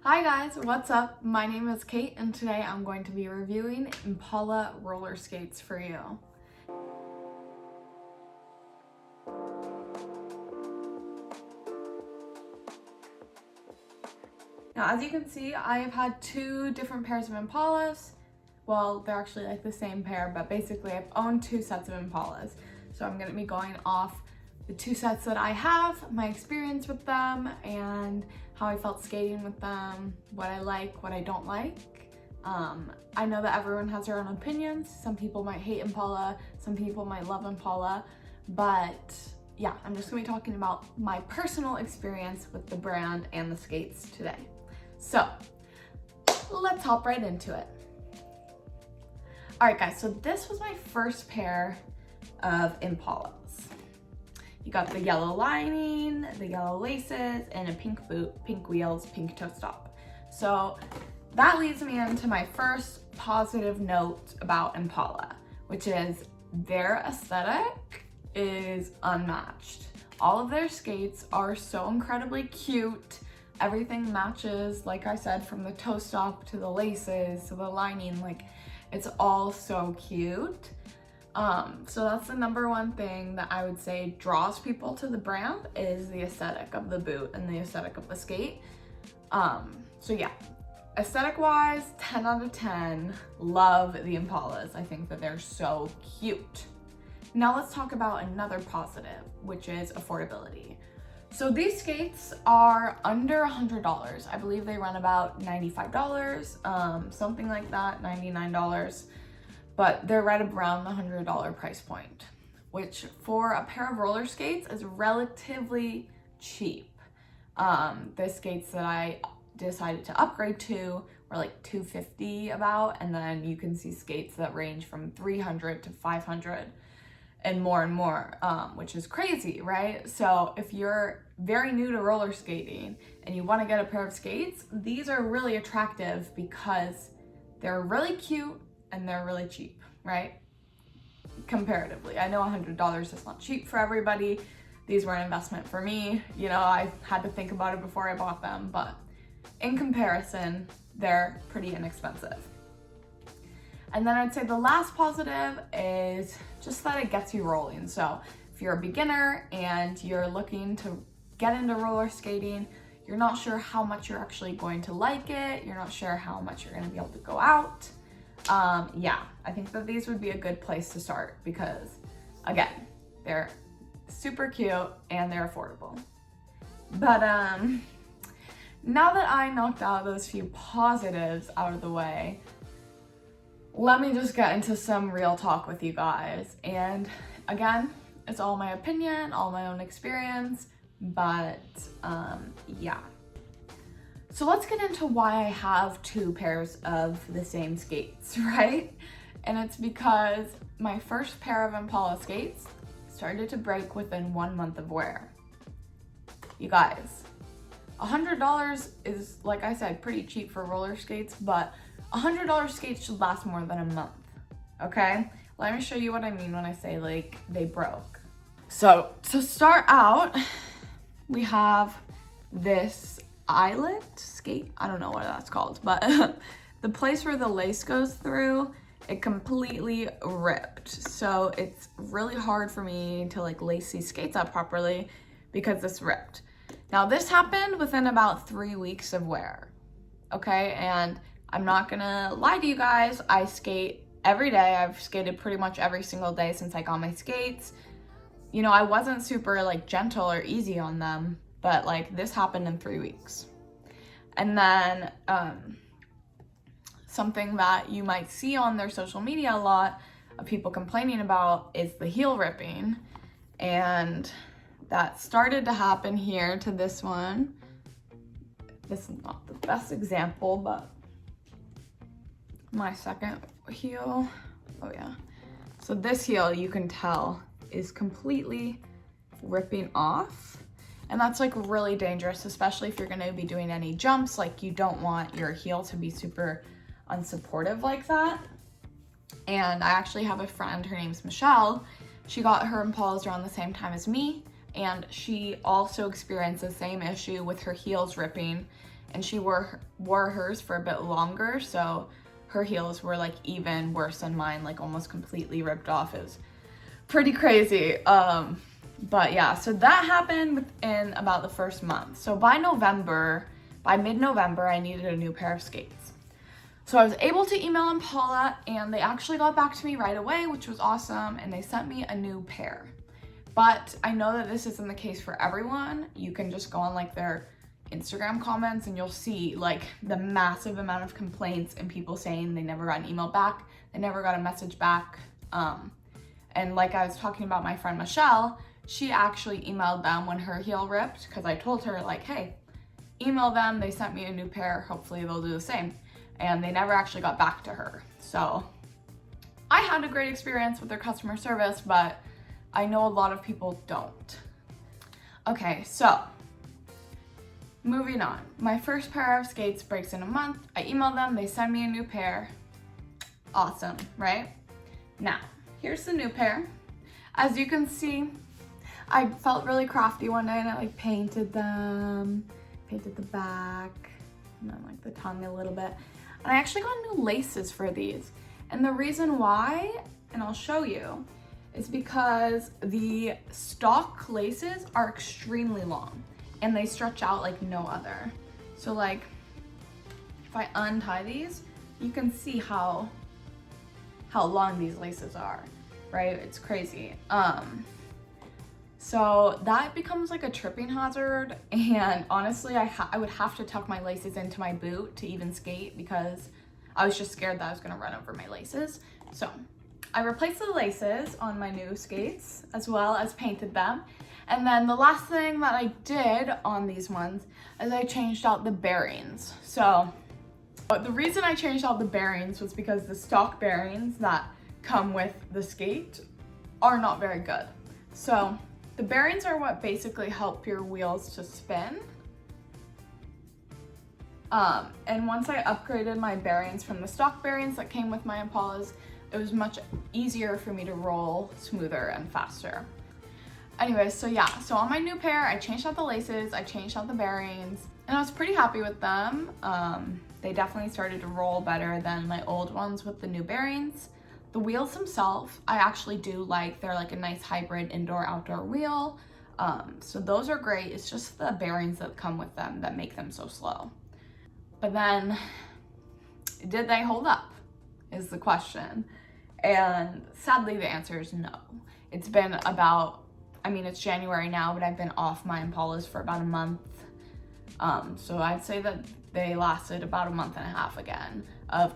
Hi guys, what's up? My name is Kate and today I'm going to be reviewing Impala roller skates for you. Now as you can see, I have had two different pairs of Impalas. Well, they're actually like the same pair, but basically I've owned two sets of Impalas. So I'm going to be going off the two sets that I have, my experience with them, and how I felt skating with them, what I like, what I don't like. I know that everyone has their own opinions. Some people might hate Impala, some people might love Impala, but yeah, I'm just gonna be talking about my personal experience with the brand and the skates today. So let's hop right into it. All right guys, so this was my first pair of Impalas. You got the yellow lining, the yellow laces, and a pink boot, pink wheels, pink toe stop. So that leads me into my first positive note about Impala, which is their aesthetic is unmatched. All of their skates are so incredibly cute. Everything matches, like I said, from the toe stop to the laces to the lining, like it's all so cute. So that's the number one thing that I would say draws people to the brand is the aesthetic of the boot and the aesthetic of the skate. So yeah, aesthetic wise, 10 out of 10, love the Impalas. I think that they're so cute. Now let's talk about another positive, which is affordability. So these skates are under $100. I believe they run about $95, something like that, $99. But they're right around the $100 price point, which for a pair of roller skates is relatively cheap. The skates that I decided to upgrade to were like $250 about, and then you can see skates that range from $300 to $500 and more, which is crazy, right? So if you're very new to roller skating and you want to get a pair of skates, these are really attractive because they're really cute and they're really cheap, right? Comparatively. I know $100 is not cheap for everybody. These were an investment for me. You know, I had to think about it before I bought them, but in comparison, they're pretty inexpensive. And then I'd say the last positive is just that it gets you rolling. So if you're a beginner and you're looking to get into roller skating, you're not sure how much you're actually going to like it, you're not sure how much you're going to be able to go out. Yeah, I think that these would be a good place to start because, again, they're super cute and they're affordable. But now that I knocked out those few positives out of the way, let me just get into some real talk with you guys. And again, it's all my opinion, all my own experience, but yeah. So let's get into why I have two pairs of the same skates, right? And it's because my first pair of Impala skates started to break within 1 month of wear. You guys, $100 is, like I said, pretty cheap for roller skates, but $100 skates should last more than a month, okay? Let me show you what I mean when I say like they broke. So to start out, we have this eyelet skate. I don't know what that's called, but the place where the lace goes through, it completely ripped. So it's really hard for me to like lace these skates up properly because it's ripped. Now this happened within about 3 weeks of wear, okay? And I'm not gonna lie to you guys, I skate every day. I've skated pretty much every single day since I got my skates. You know, I wasn't super like gentle or easy on them, but like this happened in 3 weeks. And then something that you might see on their social media a lot of people complaining about is the heel ripping. And that started to happen here to this one. This is not the best example, but my second heel, oh yeah. So this heel, you can tell, is completely ripping off. And that's like really dangerous, especially if you're gonna be doing any jumps. Like you don't want your heel to be super unsupportive like that. And I actually have a friend, her name's Michelle. She got her Impalas around the same time as me. And she also experienced the same issue with her heels ripping. and she wore hers for a bit longer, so her heels were like even worse than mine, like almost completely ripped off. It was pretty crazy. But yeah, so that happened within about the first month. So by mid-November, I needed a new pair of skates. So I was able to email Impala, and they actually got back to me right away, which was awesome, and they sent me a new pair. But I know that this isn't the case for everyone. You can just go on like their Instagram comments and you'll see like the massive amount of complaints and people saying they never got an email back, they never got a message back. And like I was talking about my friend Michelle, she actually emailed them when her heel ripped, because I told her like, hey, email them, they sent me a new pair, hopefully they'll do the same. And they never actually got back to her. So I had a great experience with their customer service, but I know a lot of people don't. Okay, so moving on. My first pair of skates breaks in a month. I email them, they send me a new pair. Awesome, right? Now, here's the new pair. As you can see, I felt really crafty one day and I like painted them, painted the back, and then like the tongue a little bit. And I actually got new laces for these. And the reason why, and I'll show you, is because the stock laces are extremely long and they stretch out like no other. So like, if I untie these, you can see how long these laces are, right? It's crazy. So that becomes like a tripping hazard, and honestly, I would have to tuck my laces into my boot to even skate because I was just scared that I was gonna run over my laces. So I replaced the laces on my new skates as well as painted them. And then the last thing that I did on these ones is I changed out the bearings. So the reason I changed out the bearings was because the stock bearings that come with the skate are not very good. So the bearings are what basically help your wheels to spin. And once I upgraded my bearings from the stock bearings that came with my Impalas, it was much easier for me to roll smoother and faster. Anyways, so yeah, so on my new pair, I changed out the laces, I changed out the bearings, and I was pretty happy with them. They definitely started to roll better than my old ones with the new bearings. The wheels themselves, I actually do like. They're like a nice hybrid indoor-outdoor wheel. So those are great. It's just the bearings that come with them that make them so slow. But then, did they hold up is the question. And sadly, the answer is no. It's been about, I mean, it's January now, but I've been off my Impalas for about a month. So I'd say that they lasted about a month and a half again of,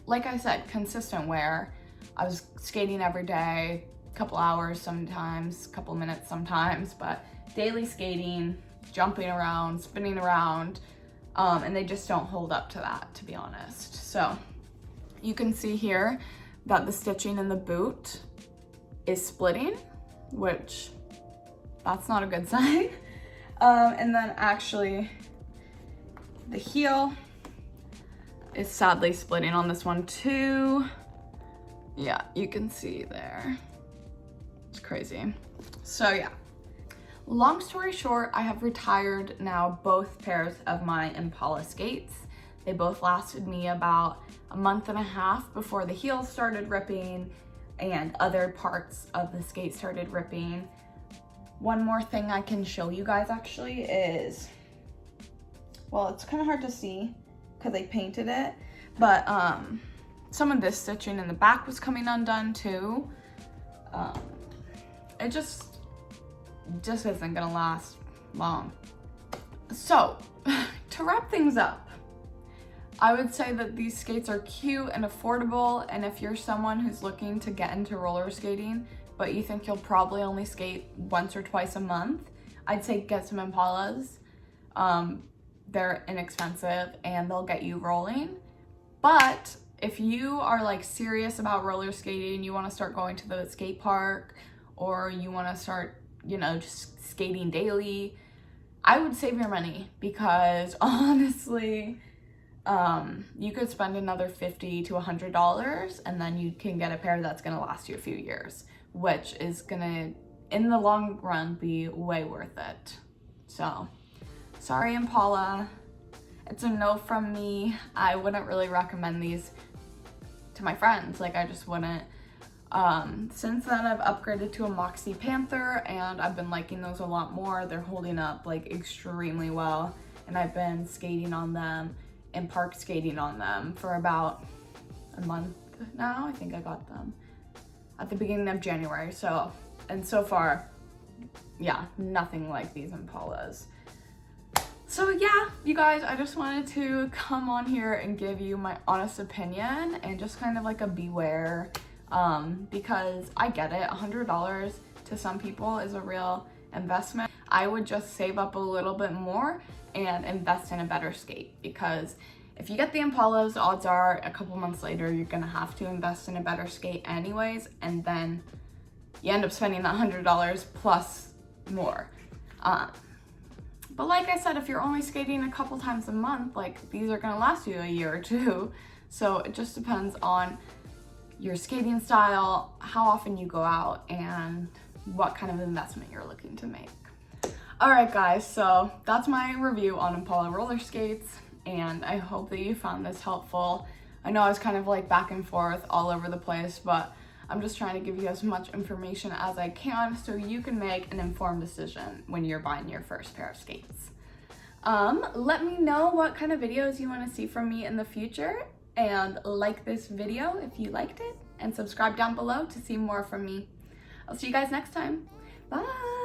like I said, consistent wear. I was skating every day, a couple hours sometimes, a couple minutes sometimes, but daily skating, jumping around, spinning around, and they just don't hold up to that, to be honest. So you can see here that the stitching in the boot is splitting, which that's not a good sign. And then actually the heel is sadly splitting on this one too. Yeah, you can see there. It's crazy. So yeah, long story short, I have retired now both pairs of my Impala skates. They both lasted me about a month and a half before the heels started ripping and other parts of the skate started ripping. One more thing I can show you guys actually is, well, it's kind of hard to see because I painted it, but some of this stitching in the back was coming undone too. It just isn't gonna last long. So to wrap things up, I would say that these skates are cute and affordable, and if you're someone who's looking to get into roller skating, but you think you'll probably only skate once or twice a month, I'd say get some Impalas. They're inexpensive and they'll get you rolling. But if you are like serious about roller skating, you want to start going to the skate park, or you want to start, you know, just skating daily, I would save your money, because honestly, you could spend another $50 to $100 and then you can get a pair that's gonna last you a few years, which is gonna, in the long run, be way worth it. So, sorry Impala. it's a no from me. I wouldn't really recommend these to my friends. Like, I just wouldn't. Since then I've upgraded to a Moxie Panther and I've been liking those a lot more. They're holding up like extremely well, and I've been skating on them and park skating on them for about a month now. I think I got them at the beginning of January. So far, yeah, nothing like these Impalas. So yeah, you guys, I just wanted to come on here and give you my honest opinion and just kind of like a beware, because I get it, $100 to some people is a real investment. I would just save up a little bit more and invest in a better skate, because if you get the Impalas, odds are a couple months later you're gonna have to invest in a better skate anyways, and then you end up spending that $100 plus more. But like I said, if you're only skating a couple times a month, like, these are gonna last you a year or two. So it just depends on your skating style, how often you go out, and what kind of investment you're looking to make. All right, guys, so that's my review on Impala roller skates, and I hope that you found this helpful. I know I was kind of like back and forth all over the place, but I'm just trying to give you as much information as I can so you can make an informed decision when you're buying your first pair of skates. Let me know what kind of videos you want to see from me in the future, and like this video if you liked it, and subscribe down below to see more from me. I'll see you guys next time. Bye!